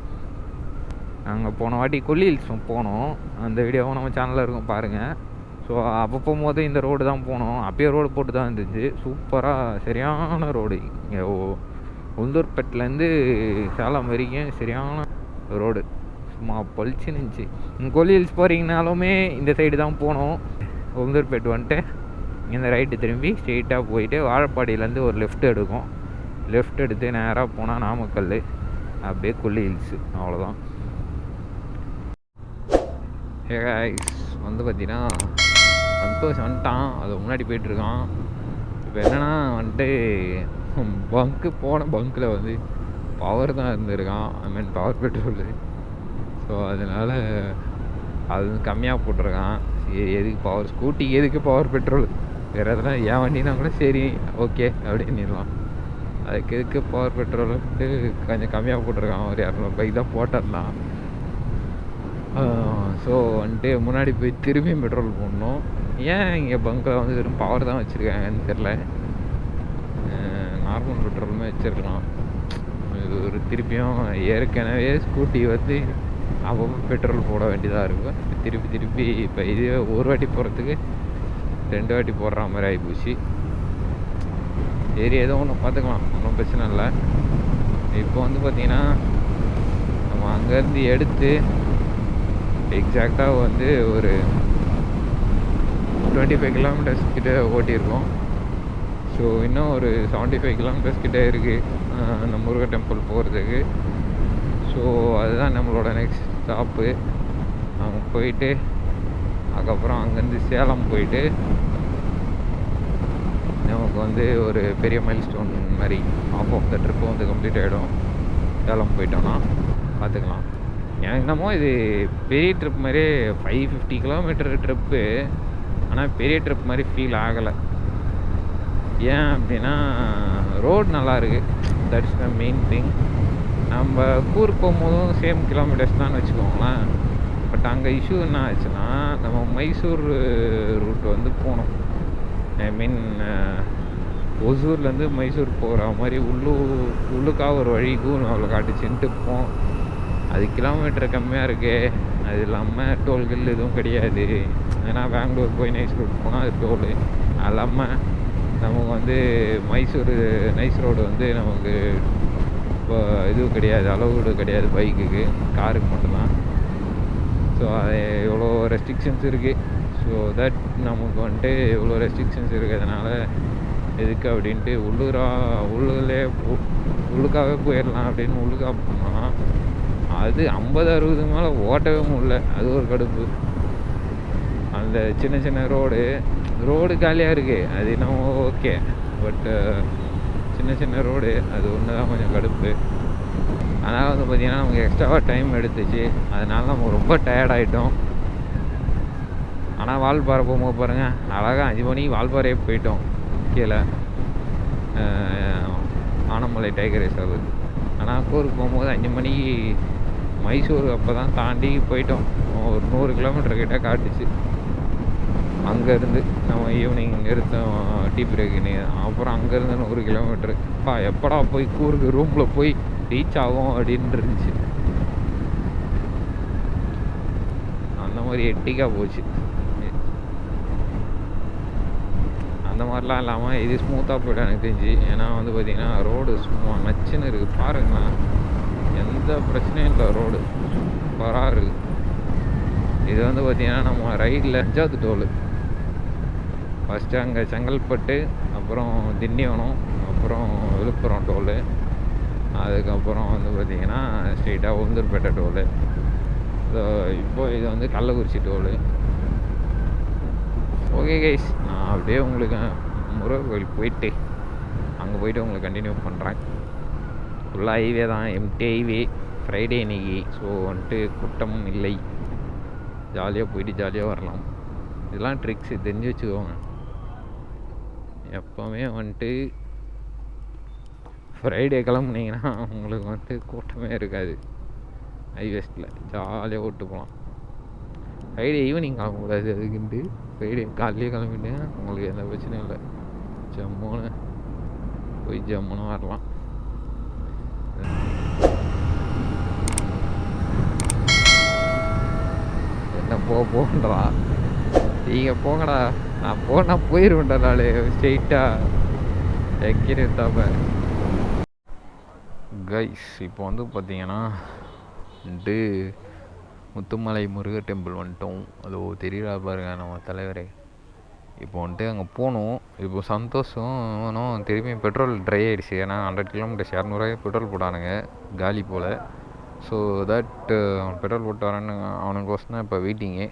நாங்கள் போன வாட்டி கொல்லி ஹில்ஸ் போனோம், அந்த வீடியோவும் நம்ம சேனலில் இருக்கும் பாருங்கள். ஸோ அப்போ போகும்போது இந்த ரோடு தான் போனோம், அப்பயே ரோடு போட்டு தான் இருந்துச்சு. சூப்பராக சரியான ரோடு. இங்கே உளுந்தூர்பேட்டிலேருந்து சேலம் வரைக்கும் சரியான ரோடு, சும்மா பளிச்சுன்னு இருந்துச்சு. கொல்லி ஹில்ஸ் போகிறீங்கனாலுமே இந்த சைடு தான் போனோம். உளுந்தூர்பேட்டு வந்துட்டு இந்த ரைட்டு திரும்பி ஸ்ட்ரெயிட்டாக போயிட்டு வாழப்பாடியிலேருந்து ஒரு லெஃப்ட் எடுக்கும். லெஃப்ட் எடுத்து நேராக போனால் நாமக்கல், அப்படியே கொல்லி ஹில்ஸு, அவ்வளோதான். வந்து பார்த்தீங்கன்னா சந்தோஷ் வந்துட்டான், அது முன்னாடி போயிட்டுருக்கான். இப்போ என்னென்னா வந்துட்டு பங்க்கில் வந்து பவர் தான் இருந்திருக்கான், ஐ மீன் பவர் பெட்ரோலு. ஸோ அதனால் அது கம்மியாக போட்டிருக்கான். சரி எதுக்கு பவர், ஸ்கூட்டிக்கு எதுக்கு பவர் பெட்ரோல், வேறு எதனா என் வண்டினா கூட சரி ஓகே அப்படின்னுலாம். அதுக்கு எதுக்கு பவர் பெட்ரோல் வந்துட்டு கொஞ்சம் கம்மியாக போட்டிருக்கான், ஒரு 200 பைக் தான் போட்டிருந்தான். ஸோ வந்துட்டு முன்னாடி போய் திரும்பியும் பெட்ரோல் போடணும். ஏன் இங்கே பங்கில் வந்து வெறும் பவர் தான் வச்சுருக்காங்கன்னு தெரில, நார்மல் பெட்ரோலுமே வச்சுருக்கலாம். இது ஒரு திருப்பியும் ஏற்கனவே ஸ்கூட்டி வந்து அப்பப்போ பெட்ரோல் போட வேண்டியதாக இருக்கும். திருப்பி இப்போ இது ஒரு வாட்டி போடுறதுக்கு 2 வாட்டி போடுற மாதிரி ஆகிப்போச்சு. சரி ஏதோ ஒன்று பார்த்துக்கலாம், ஒன்றும் பிரச்சனை இல்லை. இப்போ வந்து பார்த்திங்கன்னா நம்ம அங்கேருந்து எடுத்து எக்ஸாக்டாக வந்து ஒரு 25 கிலோமீட்டர்ஸ் கிட்டே ஓட்டியிருக்கோம். ஸோ இன்னும் ஒரு 75 கிலோமீட்டர்ஸ் கிட்டே இருக்குது அந்த முருகர் டெம்பிள் போகிறதுக்கு. ஸோ அதுதான் நம்மளோட நெக்ஸ்ட் ஸ்டாப்பு. அங்கே போயிட்டு அதுக்கப்புறம் அங்கேருந்து சேலம் போயிட்டு நமக்கு வந்து ஒரு பெரிய மைல் ஸ்டோன் மாதிரி ஆஃப் த ட்ரிப்பு வந்து கம்ப்ளீட் ஆகிடும். சேலம் போயிட்டோன்னா பார்த்துக்கலாம். எனக்கு என்னமோ இது பெரிய ட்ரிப் மாதிரியே 550 கிலோமீட்டர் ட்ரிப்பு, ஆனால் பெரிய ட்ரிப் மாதிரி ஃபீல் ஆகலை. ஏன் அப்படின்னா ரோடு நல்லா இருக்குது, தட்ஸ் த மெயின் திங். நம்ம கூருக்கு போகும்போதும் சேம் கிலோமீட்டர்ஸ் தான் வச்சுக்கோங்களேன். பட் அங்கே இஷ்யூ என்ன ஆச்சுன்னா நம்ம மைசூர் ரூட் வந்து போனோம். ஐ மீன் ஒசூர்லேருந்து மைசூர் போகிற மாதிரி உள்ளுக்காக ஒரு வழிக்கும் அவ்வளோ காட்டுச்சுன்ட்டு போம். அது கிலோமீட்டர் கம்மியாக இருக்குது, அது இல்லாமல் டோல்கள் எதுவும் கிடையாது. ஏன்னா பெங்களூர் போய் நைஸ் ரோடு போனால் அது டோலு, அது இல்லாமல் நமக்கு வந்து மைசூர் நைஸ் ரோடு வந்து நமக்கு இப்போ இதுவும் கிடையாது, அளவுடு கிடையாது பைக்குக்கு, காருக்கு மட்டும்தான். ஸோ அது எவ்வளோ ரெஸ்ட்ரிக்ஷன்ஸ் இருக்குது. ஸோ தட் நமக்கு வந்துட்டு இவ்வளோ ரெஸ்ட்ரிக்ஷன்ஸ் இருக்கிறதுனால எதுக்கு அப்படின்ட்டு உள்ளுக்காகவே போயிடலாம் அப்படின்னு உள்ளுக்கா போனால் அது 50-60 மேலே ஓட்டவே முடியல. அது ஒரு கடுப்பு. அந்த சின்ன சின்ன ரோடு காலியாக இருக்குது, அது என்னவோ ஓகே. பட்டு சின்ன சின்ன ரோடு அது ஒன்று தான் கொஞ்சம் கடுப்பு. அதனால் வந்து பார்த்திங்கன்னா நமக்கு எக்ஸ்ட்ராவாக டைம் எடுத்துச்சு. அதனால நம்ம ரொம்ப டயர்டாகிட்டோம். ஆனால் வால்பாறை போகும்போது பாருங்கள், அழகாக 5 மணிக்கு வால்பாறையே போயிட்டோம். கீழே ஆனமலை டைகர் ரிசர்வ். ஆனால் கூருக்கு போகும்போது 5 மணிக்கு மைசூர் அப்போ தான் தாண்டி போயிட்டோம். ஒரு 100 கிலோமீட்டர் கிட்ட காட்டுச்சு. அங்கேருந்து நம்ம ஈவினிங் நிறுத்தம் டீ பிரேக்குன்னு. அப்புறம் அங்கேருந்து 100 கிலோமீட்டரு. எப்படா போய் கூருக்கு ரூமில் போய் ரீச் ஆகும் அப்படின்னு இருந்துச்சு. அந்த மாதிரி எட்டிக்காக போச்சு. அந்த மாதிரிலாம் இல்லாமல் இது ஸ்மூத்தாக போய்ட்டு எனக்கு தெரிஞ்சு. ஏன்னா வந்து பார்த்திங்கன்னா ரோடு சும்மா நச்சுன்னு இருக்குது. பாருங்களேன், எந்த பிரச்சனையும் இல்லை, ரோடு சூப்பராக இருக்குது. இது வந்து பார்த்திங்கன்னா நம்ம ரைடில் 5வது டோலு. ஃபஸ்ட்டு அங்கே செங்கல்பட்டு, அப்புறம் திண்டிவனம், அப்புறம் விழுப்புரம் டோலு, அதுக்கப்புறம் வந்து பார்த்திங்கன்னா ஸ்ட்ரெயிட்டாக உளுந்தூர்பேட்டை டோலு. ஸோ இப்போது இது வந்து கள்ளக்குறிச்சி டோலு. ஓகே கைஸ், நான் அப்படியே உங்களுக்கு முருகர் கோயில் போயிட்டு அங்கே போய்ட்டு உங்களுக்கு கண்டினியூ பண்ணுறேன். ஃபுல்லாக ஹைவே தான், எம்டி ஹைவே. ஃப்ரைடே இன்னைக்கு. ஸோ வந்துட்டு கூட்டமும் இல்லை, ஜாலியாக போயிட்டு ஜாலியாக வரலாம். இதெல்லாம் ட்ரிக்ஸு தெரிஞ்சு வச்சுக்கோங்க. எப்போவுமே வந்துட்டு ஃப்ரைடே கிளம்புனீங்கன்னா உங்களுக்கு வந்துட்டு கூட்டமே இருக்காது. ஹைவேஸ்ட்டில் ஜாலியாக ஓட்டு போகலாம். ஃப்ரைடே ஈவினிங் கிளம்பக்கூடாது, அதுக்குன்ட்டு ஃப்ரைடே காலையிலே கிளம்பிட்டு உங்களுக்கு எந்த பிரச்சனையும் இல்லை. ஜம்முன்னு போய் ஜம்முன்னு வரலாம். என்ன போன்றா, நீங்கள் போங்கடா, நான் போனால் போயிடுவேன்டா. நாள் ஸ்ட்ரெயிட்டாக எங்கே தாப்ப கைஸ். இப்போ வந்து பார்த்தீங்கன்னா வந்துட்டு முத்துமலை முருகர் டெம்பிள் வந்துட்டோம். அதோ தெரியல பாருங்க நம்ம தலைவரே. இப்போ வந்துட்டு அங்கே போகணும். இப்போ சந்தோஷம் திரும்பி பெட்ரோல் ட்ரை ஆகிடுச்சு. ஏன்னா 100 கிலோமீட்டர்ஸ் 200 பெட்ரோல் போட்டானுங்க காலி போல். ஸோ தட் அவன் பெட்ரோல் போட்டு வரேன்னு அவனுக்கோசம் தான் இப்போ வெயிட்டிங்கு.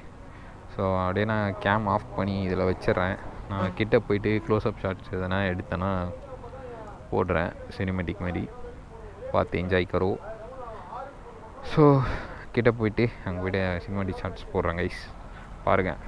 ஸோ அப்படியே நான் கேம் ஆஃப் பண்ணி இதில் வச்சிட்றேன். நான் கிட்டே போயிட்டு க்ளோஸ்அப் ஷாட்ஸ் எதனா எடுத்தேன்னா போடுறேன், சினிமேட்டிக் மாதிரி பார்த்து என்ஜாய் கரோ. ஸோ கிட்டே போயிட்டு அங்கே போய்ட்டு சினிமாட்டிக் ஷார்ட்ஸ் போடுறேன் கைஸ், பாருங்கள்.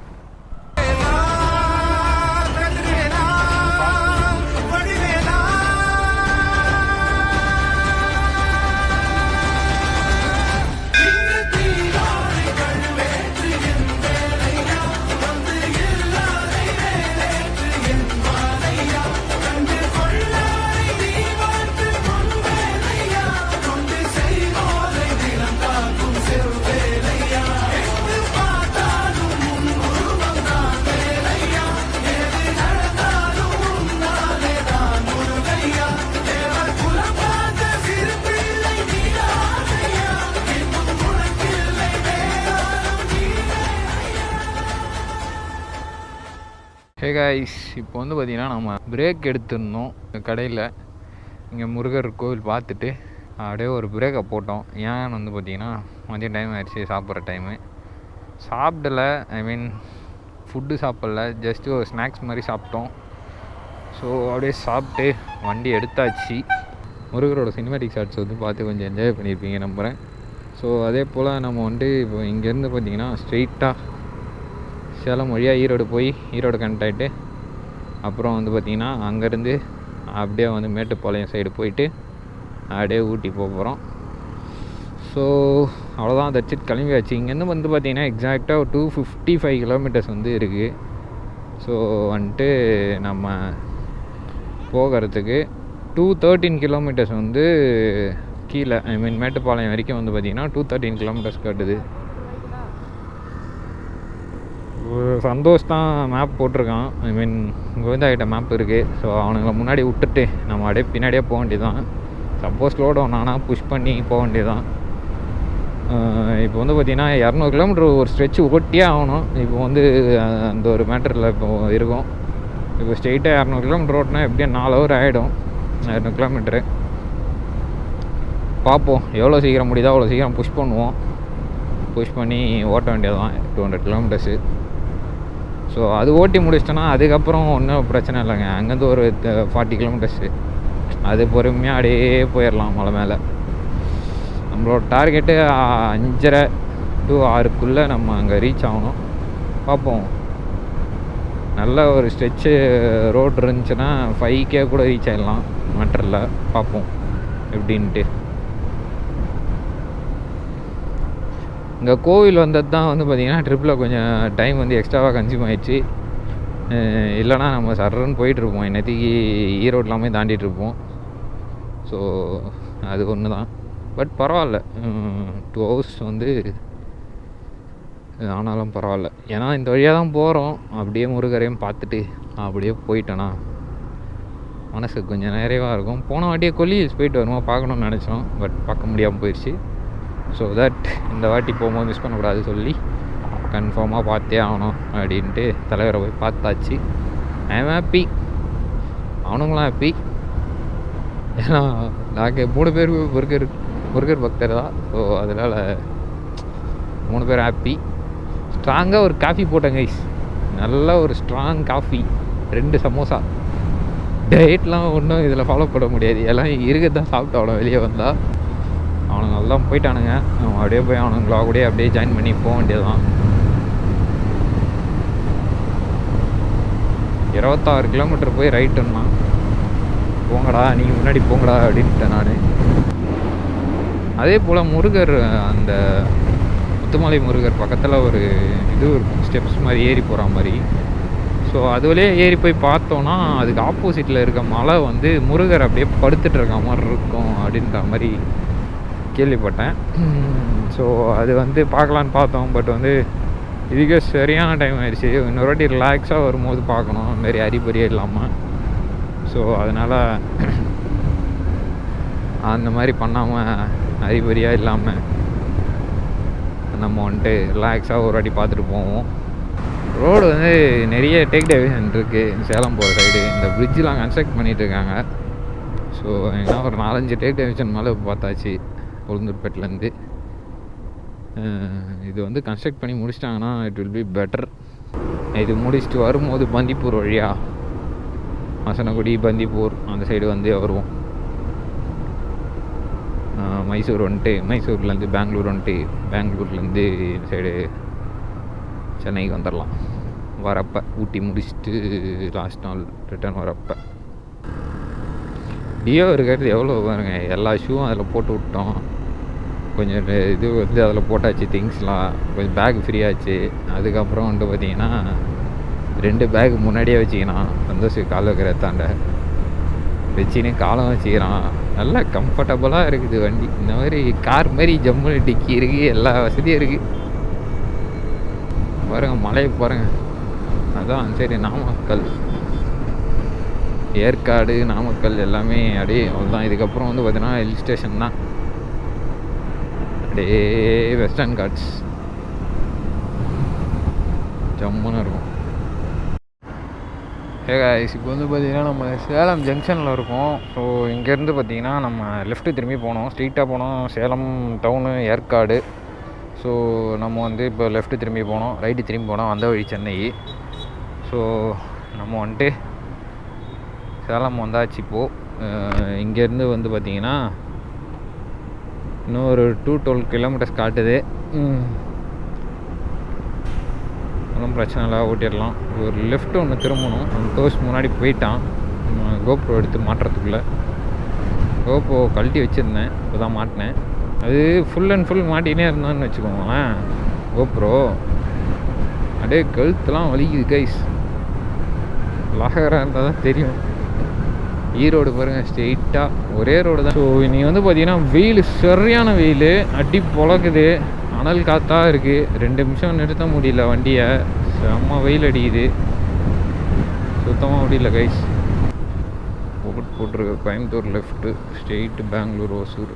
ஹே காய்ஸ், இப்போ வந்து பார்த்திங்கன்னா நம்ம பிரேக் எடுத்துருந்தோம் கடையில். இங்கே முருகர் கோவில் பார்த்துட்டு அப்படியே ஒரு பிரேக்கை போட்டோம். ஏன்னு வந்து பார்த்திங்கன்னா மதியம் டைம் ஆகிடுச்சு, சாப்பிட்ற டைமு. சாப்பிடலை, ஐ மீன் ஃபுட்டு சாப்பிடல, ஜஸ்ட்டு ஒரு ஸ்நாக்ஸ் மாதிரி சாப்பிட்டோம். ஸோ அப்படியே சாப்பிட்டு வண்டி எடுத்தாச்சு. முருகரோட சினிமேட்டிக் ஷாட்ஸ் வந்து பார்த்து கொஞ்சம் என்ஜாய் பண்ணியிருப்பீங்க நம்புகிறேன். ஸோ அதே போல் நம்ம வந்துட்டு இப்போ இங்கேருந்து பார்த்திங்கன்னா ஸ்ட்ரெயிட்டாக சேலம் வழியாக ஈரோடு போய் ஈரோடு கனெக்ட் ஆகிட்டு அப்புறம் வந்து பார்த்திங்கன்னா அங்கேருந்து அப்படியே வந்து மேட்டுப்பாளையம் சைடு போயிட்டு அப்படியே ஊட்டி போக போகிறோம். ஸோ அவ்வளோதான், தட்சிட் கிளம்பியாச்சு. இங்கேருந்து வந்து பார்த்திங்கன்னா எக்ஸாக்டாக ஒரு 255 கிலோமீட்டர்ஸ் வந்து இருக்குது. ஸோ வந்துட்டு நம்ம போகிறதுக்கு 213 கிலோமீட்டர்ஸ் வந்து கீழே, ஐ மீன் மேட்டுப்பாளையம் வரைக்கும் வந்து பார்த்திங்கன்னா 213 கிலோமீட்டர்ஸ் காட்டுது. சந்தோஷ் தான் மேப் போட்டிருக்கான், ஐ மீன் கோவிந்தாகிட்ட மேப் இருக்குது. ஸோ அவனுங்களை முன்னாடி விட்டுட்டு நம்ம அப்படியே பின்னாடியே போக வேண்டியதான். சப்போஸ் ஸ்லோ டவுன் ஆனால் புஷ் பண்ணி போக வேண்டியதான். இப்போ வந்து பார்த்திங்கன்னா 200 கிலோமீட்டர் ஒரு ஸ்ட்ரெச் ஓட்டியே ஆகணும். இப்போ வந்து அந்த ஒரு மேட்டரில் இப்போ இருக்கும். இப்போ ஸ்ட்ரெயிட்டாக 200 கிலோமீட்டர் ஓட்டினா எப்படியும் 4 ஹவர் ஆகிடும். 200 கிலோமீட்ரு பார்ப்போம். எவ்வளோ சீக்கிரம் முடியுதோ அவ்வளோ சீக்கிரம் புஷ் பண்ணுவோம். புஷ் பண்ணி ஓட்ட வேண்டியது தான் 200 கிலோமீட்டர்ஸு. ஸோ அது ஓட்டி முடிச்சிட்டோன்னா அதுக்கப்புறம் ஒன்றும் பிரச்சனை இல்லைங்க. அங்கேருந்து ஒரு 40 கிலோமீட்டர்ஸு அது பொறுமையாக அப்படியே போயிடலாம் மலை மேலே. நம்மளோட டார்கெட்டு 5:30 to 6க்குள்ளே நம்ம அங்கே ரீச் ஆகணும். பார்ப்போம். நல்ல ஒரு ஸ்ட்ரெச்சு ரோடு இருந்துச்சுன்னா 5K கூட ரீச் ஆகிடலாம் மேட்டரில். பார்ப்போம் எப்படின்ட்டு. இங்கே கோவில் வந்தது தான் வந்து பார்த்திங்கன்னா ட்ரிப்பில் கொஞ்சம் டைம் வந்து எக்ஸ்ட்ராவாக கன்சியூம் ஆகிடுச்சு. இல்லைனா நம்ம சர்றன்னு போயிட்டுருப்போம். இன்னத்துக்கு ஈரோடு எல்லாமே தாண்டிகிட்ருப்போம். ஸோ அது ஒன்று தான். பட் பரவாயில்ல, 2 hours வந்து ஆனாலும் பரவாயில்ல. ஏன்னா இந்த வழியாக தான் போகிறோம். அப்படியே முருகரையும் பார்த்துட்டு அப்படியே போயிட்டோன்னா மனசுக்கு கொஞ்சம் நிறைவாக இருக்கும். போன வாட்டியே கொல்லி ஹில்ஸ் போயிட்டு வருவோம் பார்க்கணுன்னு நினச்சோம். பட் பார்க்க முடியாமல் போயிடுச்சு. ஸோ தட் இந்த வாட்டி போகும்போது மிஸ் பண்ணக்கூடாது சொல்லி கன்ஃபார்மாக பார்த்தே ஆகணும் அப்படின்ட்டு தலைவரை போய் பார்த்தாச்சு. ஐ ஆம் ஹாப்பி, அவனுங்களாம் ஹாப்பி. ஏன்னா நாங்கள் 3 பேர் முருகர் பக்தர் தான். ஸோ அதனால் 3 பேர் ஹாப்பி. ஸ்ட்ராங்காக ஒரு காஃபி போட்டேன் கைஸ். நல்ல ஒரு ஸ்ட்ராங் காஃபி, 2 சமோசா. டயட்லாம் ஒன்றும் இதில் ஃபாலோ பண்ண முடியாது. எல்லாம் இருக்கதான் சாப்பிட்டு அவ்வளோ வெளியே வந்தால். அவனுங்க நல்லா போயிட்டானுங்க. அவன் அப்படியே போய் அவனுங்களா கூட அப்படியே ஜாயின் பண்ணி போக வேண்டியதுதான். 26 கிலோமீட்டர் போய் ரைட்டுன்னா போங்கடா, நீங்கள் முன்னாடி போங்கடா அப்படின்ட்டேன் நான். அதே போல் முருகர், அந்த முத்துமலை முருகர் பக்கத்தில் ஒரு இது இருக்கும், ஸ்டெப்ஸ் மாதிரி ஏறி போகிற மாதிரி. ஸோ அது வழியே ஏறி போய் பார்த்தோன்னா அதுக்கு ஆப்போசிட்டில் இருக்க மலை வந்து முருகர் அப்படியே படுத்துட்டு இருக்க மாதிரி இருக்கும் அப்படின்ற மாதிரி கேள்விப்பட்டேன். ஸோ அது வந்து பார்க்கலான்னு பார்த்தோம். பட் வந்து இதுக்கே சரியான டைம் ஆயிடுச்சு. இன்னொரு வாட்டி ரிலாக்ஸாக வரும்போது பார்க்கணும், மாரி அறிபறியே இல்லாமல். ஸோ அதனால் அந்த மாதிரி பண்ணாமல் அறிபறியாக இல்லாமல் நம்ம வந்துட்டு ரிலாக்ஸாக ஒரு வாட்டி பார்த்துட்டு போவோம். ரோடு வந்து நிறைய டேக் டைவேஷன் இருக்குது சேலம் போகிற சைடு. இந்த பிரிட்ஜெலாம் கன்ஸ்ட்ரக்ட் பண்ணிகிட்ருக்காங்க. ஸோ ஏன்னா ஒரு 4-5 டேக் டைவேஷன் மேலே பார்த்தாச்சு உளுந்தூர்பேட்டிலேருந்து. இது வந்து கன்ஸ்ட்ரக்ட் பண்ணி முடிச்சிட்டாங்கன்னா இட் வில் பி பெட்டர். இது முடிச்சுட்டு வரும்போது பந்திப்பூர் வழியாக மசனகுடி பந்திப்பூர் அந்த சைடு வந்து வருவோம். மைசூர் வந்துட்டு, மைசூர்லேருந்து பெங்களூர் வந்துட்டு, பெங்களூர்லேருந்து இந்த சைடு சென்னைக்கு வந்துடலாம் வரப்போ. ஊட்டி முடிச்சுட்டு லாஸ்ட் நாள் ரிட்டர்ன் வரப்போ. டியோ இருக்கிறது எவ்வளோ பாருங்க. எல்லா ஷூவும் அதில் போட்டு விட்டோம். கொஞ்சம் இது வந்து அதில் போட்டாச்சு திங்ஸ்லாம். கொஞ்சம் பேக் ஃப்ரீயாச்சு. அதுக்கப்புறம் வந்துட்டு பார்த்திங்கன்னா 2 பேக் முன்னாடியே வச்சுக்கிறான். சந்தோஷம் கால் வைக்கிற தாண்ட வச்சுன்னு காலம் வச்சுக்கிறான். நல்லா கம்ஃபர்டபுளாக இருக்குது வண்டி. இந்த மாதிரி கார் மாதிரி ஜம்மு டிக்கி இருக்குது, எல்லா வசதியும் இருக்குது. பாருங்கள் மலையை பாருங்கள். அதான் சரி, நாமக்கல், ஏற்காடு, நாமக்கல் எல்லாமே அப்படியே அவ்வளோதான். இதுக்கப்புறம் வந்து பார்த்தீங்கன்னா ஹில் ஸ்டேஷன் தான். அப்படியே வெஸ்டர்ன் காட்ஸ் ஜம்முன்னு இருக்கும். இப்போ வந்து பார்த்திங்கன்னா நம்ம சேலம் ஜங்ஷனில் இருக்கோம். ஸோ இங்கேருந்து பார்த்திங்கன்னா நம்ம லெஃப்ட்டு திரும்பி போனோம். ஸ்ட்ரீட்டாக போனோம் சேலம் டவுனு, ஏற்காடு. ஸோ நம்ம வந்து இப்போ லெஃப்ட்டு திரும்பி போனோம், ரைட்டு திரும்பி போனோம், வந்த வழி சென்னை. ஸோ நம்ம வந்துட்டு சேலம் வந்தாச்சு. இப்போது இங்கேருந்து வந்து பார்த்திங்கன்னா இன்னும் ஒரு 212 கிலோமீட்டர்ஸ் காட்டுது. ஒன்றும் பிரச்சனை இல்லை, ஓட்டிடலாம். ஒரு லெஃப்ட்டு ஒன்று திரும்பணும். அந்த டோஸ் முன்னாடி போயிட்டான். கோப்ரோ எடுத்து மாட்டுறதுக்குள்ளே. கோப்ரோ கழட்டி வச்சுருந்தேன், இப்போ தான் மாட்டினேன். அது ஃபுல் அண்ட் ஃபுல் மாட்டினே இருந்தான்னு வச்சுக்கோங்களேன். கோப்ரோ அப்படியே கழுத்துலாம் வலிக்குது கைஸ். லாகராக இருந்தால் தான் தெரியும். ஈரோடு பாருங்கள், ஸ்ட்ரெயிட்டாக ஒரே ரோடு தான். ஸோ இன்றைக்கி வந்து பார்த்திங்கன்னா வெயில், சரியான வெயில், அடி பொழக்குது. அனல் காற்றா இருக்குது. 2 நிமிஷம் நிறுத்த முடியல வண்டியை. செம்ம வெயில் அடிக்குது, சுத்தமாக முடியல கைஸ். போட்டிருக்கு கோயம்புத்தூர் லெஃப்ட்டு, ஸ்ட்ரெயிட்டு பெங்களூர், ஓசூர்.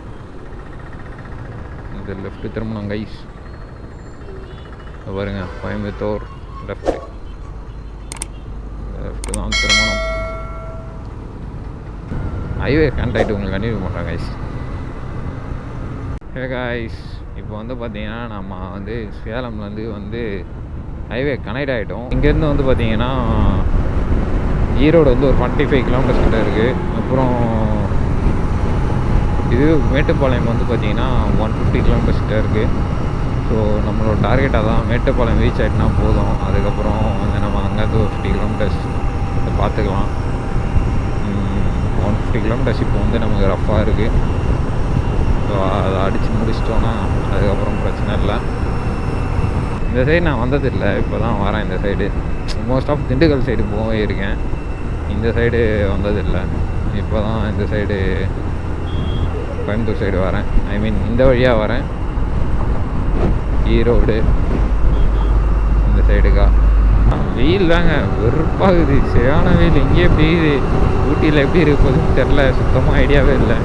இந்த லெஃப்ட்டு திரும்பணும் கைஸ். பாருங்க கோயம்புத்தூர் லெஃப்ட்டு, லெஃப்ட் இப்போ தான் திருமணம். ஹைவே கனெக்ட் உங்களுக்கு கண்டினியூ பண்ணுறேன் கைஸ். கைஸ் இப்போ வந்து பார்த்தீங்கன்னா நம்ம வந்து சேலம்லேருந்து வந்து ஹைவே கனெக்ட் ஆகிட்டோம். இங்கேருந்து வந்து பார்த்தீங்கன்னா ஈரோடு வந்து ஒரு 45 கிலோமீட்டர்ஸ் கிட்ட இருக்குது. அப்புறம் இது மேட்டுப்பாளையம் வந்து பார்த்தீங்கன்னா 150 கிலோமீட்டர்ஸ் கிட்ட இருக்குது. ஸோ நம்மளோட டார்கெட்டாக தான் மேட்டுப்பாளையம் ரீச் ஆகிட்டுனா போதும். அதுக்கப்புறம் வந்து நம்ம அங்கேருந்து ஒரு 50 கிலோமீட்டர்ஸ் பார்த்துக்கலாம். 150 கிலோமீட்டர்ஸ் இப்போ வந்து நமக்கு ரஃப்பாக இருக்குது. ஸோ அதை அடித்து முடிச்சிட்டோன்னா அதுக்கப்புறம் பிரச்சனை இல்லை. இந்த சைடு நான் வந்ததில்லை, இப்போ தான் வரேன். இந்த side most of Dindigul side போயிருக்கேன். இந்த சைடு வந்ததில்லை. இப்போ தான் இந்த சைடு கோயம்புத்தூர் சைடு வரேன். ஐ மீன் இந்த வழியாக வரேன். ஈரோடு இந்த சைடுக்கா வெயில் தாங்க வெறுப்பாகுது. சரியான வெயில். இங்கேயே பெய்யுது. ஊட்டியில் எப்படி இருக்க போகுதுன்னு தெரில. சுத்தமாக ஐடியாவே இல்லை.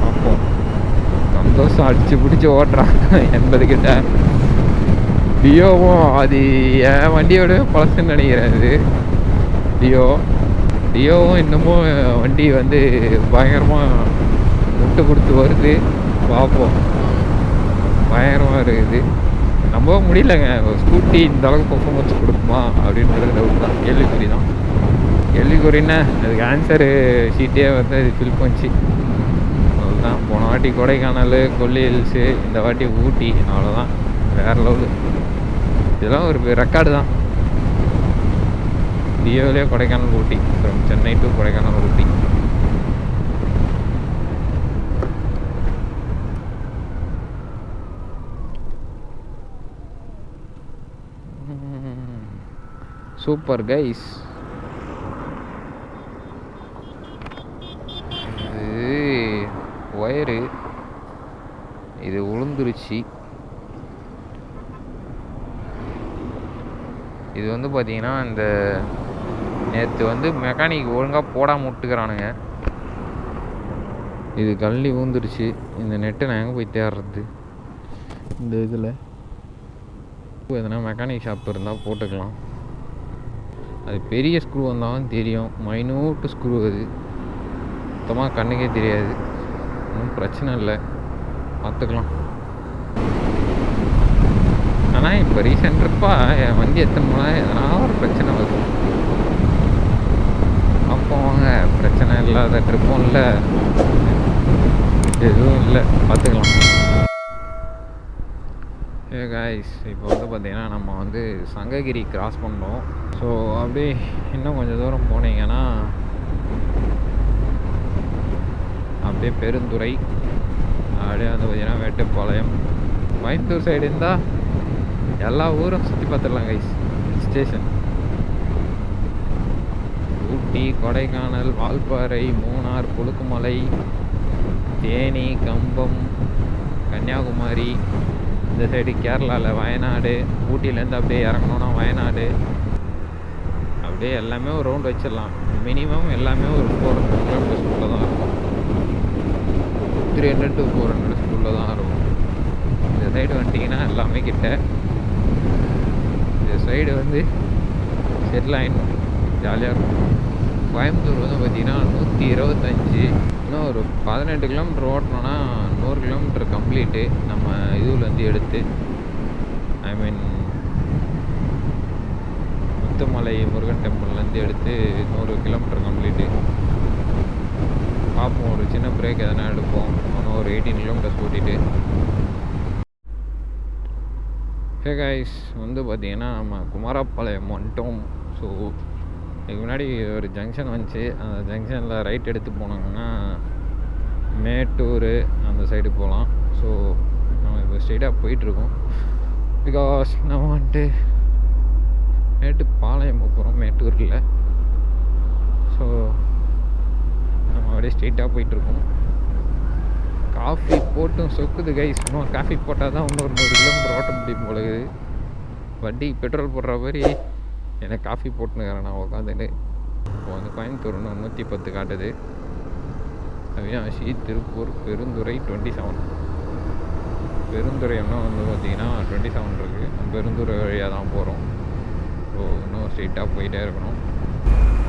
பார்ப்போம். சந்தோஷம் அடித்து பிடிச்சி ஓட்டுறாங்க 80 கிட்ட. டியோவும் அது என் வண்டியோட பழசுன்னு நினைக்கிறேன். இது டியோவும் இன்னமும் வண்டி வந்து பயங்கரமாக முட்டை கொடுத்து வருது. பார்ப்போம். பயங்கரமாக இருக்குது. நம்ப முடியலங்க. ஸ்கூட்டி இந்த அளவுக்கு பர்ஃபார்மன்ஸ் கொடுக்குமா அப்படின்றது டவுட் தான். கேள்விக்குறி தான். கேள்விக்குறின்னா அதுக்கு ஆன்சரு ஷீட்டே வந்து அது ஃபில் பண்ணிச்சு. அதுதான் போன வாட்டி கொடைக்கானல், கொல்லி ஹில்ஸு, இந்த வாட்டி ஊட்டி. அவ்வளோதான். வேறு லெவலு. இதெல்லாம் ஒரு ரெக்கார்டு தான். டியோவிலே Kodaikanal Ooty, from Chennai to Kodaikanal Ooty. Super guys. இது ஒயரு இது உளுந்துருச்சு. இது வந்து பார்த்தீங்கன்னா இந்த நேற்று வந்து மெக்கானிக் ஒழுங்காக போடாமல் விட்டுக்கிறானுங்க. இது கல்லி ஊந்துருச்சு. இந்த நெட்டை நான் எங்கே போய் தேடுறது? இந்த இதில் எதனா மெக்கானிக் ஷாப் இருந்தால் போட்டுக்கலாம். அது பெரிய ஸ்க்ரூ வந்தாலும் தெரியும். மைனூட்டு ஸ்க்ரூ அது சுத்தமாக கண்ணுக்கே தெரியாது. ஒன்றும் பிரச்சனை இல்லை, பார்த்துக்கலாம். ஆனால் இப்போ ரீசெண்ட் ட்ரிப்பாக என் வண்டி எத்தனை போனா எதனா ஒரு பிரச்சனை வருது. அப்போ வாங்க, பிரச்சனை இல்லாத ட்ரிப்பும் இல்லை, எதுவும் இல்லை, பார்த்துக்கலாம். காய்ஸ் இப்போ வந்து பார்த்திங்கன்னா நம்ம வந்து சங்ககிரி கிராஸ் பண்ணோம். ஸோ அப்படியே இன்னும் கொஞ்சம் தூரம் போனீங்கன்னா அப்படியே பெருந்துறை, அப்படியே வந்து பார்த்திங்கன்னா மேட்டுப்பாளையம். கோயம்புத்தூர் சைடு இருந்தால் எல்லா ஊரும் சுற்றி பார்த்துடலாம் கைஸ். ஸ்டேஷன் ஊட்டி, கொடைக்கானல், வால்பாறை, மூணார், கொழுக்குமலை, தேனி, கம்பம், கன்னியாகுமரி, இந்த சைடு கேரளாவில் வயநாடு, ஊட்டியிலேருந்து அப்படியே இறங்கணுன்னா வயநாடு, அப்படியே எல்லாமே ஒரு ரவுண்ட் வச்சிடலாம். மினிமம் எல்லாமே ஒரு 400 கிலோமீட்டர்ஸ்குள்ளே தான் இருக்கும். 300 to 400 ஸ்கூலில் தான் இருக்கும். இந்த சைடு வந்துட்டிங்கன்னா எல்லாமே கிட்ட. இந்த சைடு வந்து செட்டில் ஆகிடும், ஜாலியாக இருக்கும். கோயம்புத்தூர் வந்து பார்த்திங்கன்னா 125, இன்னும் ஒரு 18 கிலோமீட்டர் ஓட்டணுன்னா 100 கிலோமீட்டர் கம்ப்ளீட்டு. நம்ம இதுலேருந்து எடுத்து ஐ மீன் முத்துமலை முருகன் டெம்பிள்லேருந்து எடுத்து 100 கிலோமீட்டர் கம்ப்ளீட்டு. பார்ப்போம், ஒரு சின்ன பிரேக் எதனா எடுப்போம். இன்னும் ஒரு 18 கிலோமீட்டர்ஸ் ஓட்டிட்டு. ஹே கைஸ் வந்து பார்த்திங்கன்னா நம்ம குமாரபாளையம் வந்துட்டோம். ஸோ இதுக்கு முன்னாடி ஒரு ஜங்ஷன் வந்துச்சு. அந்த ஜங்ஷனில் ரைட் எடுத்து போனாங்கன்னா மேட்டூர் அந்த சைடு போகலாம். ஸோ நம்ம இப்போ ஸ்ட்ரெயிட்டாக போயிட்டுருக்கோம். பிகாஸ் நம்ம வந்துட்டு மேட்டுப்பாளையம் போகிறோம், மேட்டூரில். ஸோ நம்ம அப்படியே ஸ்ட்ரெயிட்டாக போயிட்டுருக்கோம். காஃபி போட்டும் சொக்குது கைஸ். இன்னும் காஃபி போட்டால் தான் இன்னொரு 100 கிலோமீட்டர் ஓட்ட முடியும் போலகுது. வண்டி பெட்ரோல் போடுற மாதிரி எனக்கு காஃபி போட்டுனுக்கிறேன் நான் உட்காந்துட்டு. இப்போ வந்து கோயம்புத்தூர் 110 காட்டுது. அவினாசி, திருப்பூர், பெருந்துறை 27. பெருந்துறை இன்னும் வந்து பார்த்திங்கன்னா 27 இருக்குது. நம்ம பெருந்துறை வழியாக தான் போகிறோம். ஸோ இன்னும் ஸ்ட்ரெயிட்டாக போயிட்டே இருக்கணும்.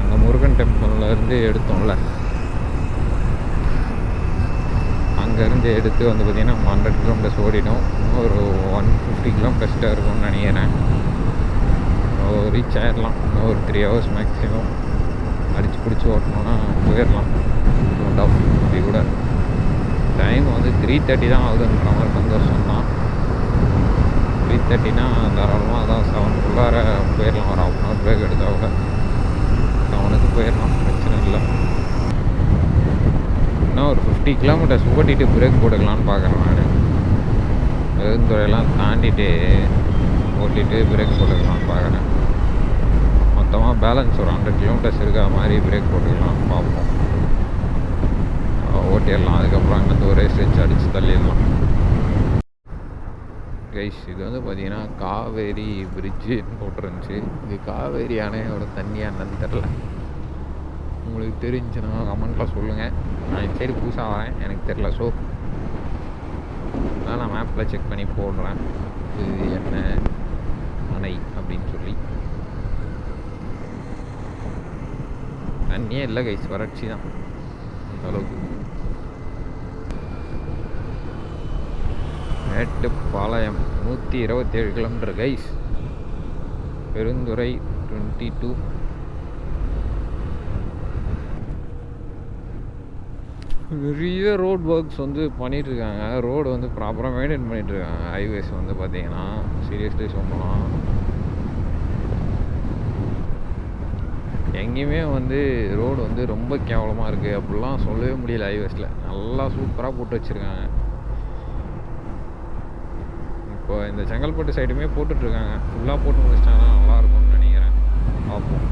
அங்கே முருகன் டெம்பிள்லேருந்து எடுத்தோம்ல, அங்கேருந்து எடுத்து வந்து பார்த்திங்கன்னா 100 கிலோமீட்டர்ஸ் ஓடிடும். இன்னும் ஒரு 150 கிலோமீட்டர்ஸ்ட்டாக இருக்கும்னு நினைக்கிறேன். ரீச் ஆகிடலாம். இன்னும் ஒரு 3 ஹவர்ஸ் மேக்ஸிமம் அடித்து பிடிச்சி ஓட்டணுன்னா போயிடலாம். அப்படி கூட டைம் வந்து 3:30 தான் ஆகுதுன்ற மாதிரி சந்தோஷம் தான். 3:30னா தாராளமாக அதான் 7 போயிடலாம். ஒரு 1/2 hour பிரேக் எடுத்தால் கூட 7க்கு போயிடலாம், பிரச்சனை இல்லை. இன்னும் ஒரு 50 கிலோமீட்டர்ஸ் ஓட்டிட்டு பிரேக் போட்டுக்கலான்னு பார்க்குறேன் நான். பெருந்துறையெல்லாம் தாண்டிட்டு ஓட்டிட்டு பிரேக் போட்டுக்கலான்னு பார்க்குறேன். மொத்தமாக பேலன்ஸ் ஒரு 100 கிலோமீட்டர்ஸ் இருக்கிற மாதிரி பிரேக் போட்டுக்கலாம்னு பார்ப்போம். ஓட்டிடலாம். அதுக்கப்புறம் அங்கேருந்து ஒரே ஸ்ட்ரெச் அடித்து தள்ளிடலாம். கைஸ், இது வந்து பார்த்திங்கன்னா காவேரி பிரிட்ஜுன்னு போட்டுருந்துச்சு. இது காவேரி அணையோட தண்ணியாக என்னன்னு தெரில. உங்களுக்கு தெரிஞ்சுன்னா கமெண்ட்டில் சொல்லுங்கள். நான் இந்த சைடு புதுசாக வரேன், எனக்கு தெரில. ஸோ அதான் நான் மேப்பில் செக் பண்ணி போடுறேன் இது என்ன அணை அப்படின்னு சொல்லி. தண்ணியே இல்லை கைஸ், வறட்சி தான் அந்தளவுக்கு. Mettupalayam 127 kilometre guys. பெருந்துறை 22. நிறைய ரோட் ஒர்க்ஸ் வந்து பண்ணிகிட்ருக்காங்க. ரோடு வந்து ப்ராப்பராக மெயின்டைன் பண்ணிகிட்ருக்காங்க. ஹைவேஸ் வந்து பார்த்திங்கன்னா சீரியஸ்லி சொல்லலாம், எங்கேயுமே வந்து ரோடு வந்து ரொம்ப கேவலமாக இருக்குது அப்படிலாம் சொல்லவே முடியல. ஹைவேஸில் நல்லா சூப்பராக போட்டு வச்சுருக்காங்க. இப்போ இந்த செங்கல்பட்டு சைடுமே போட்டுட்ருக்காங்க. ஃபுல்லாக போட்டு முடிச்சிட்டாங்கன்னா நல்லாயிருக்கும்னு நினைக்கிறேன். பார்ப்போம்.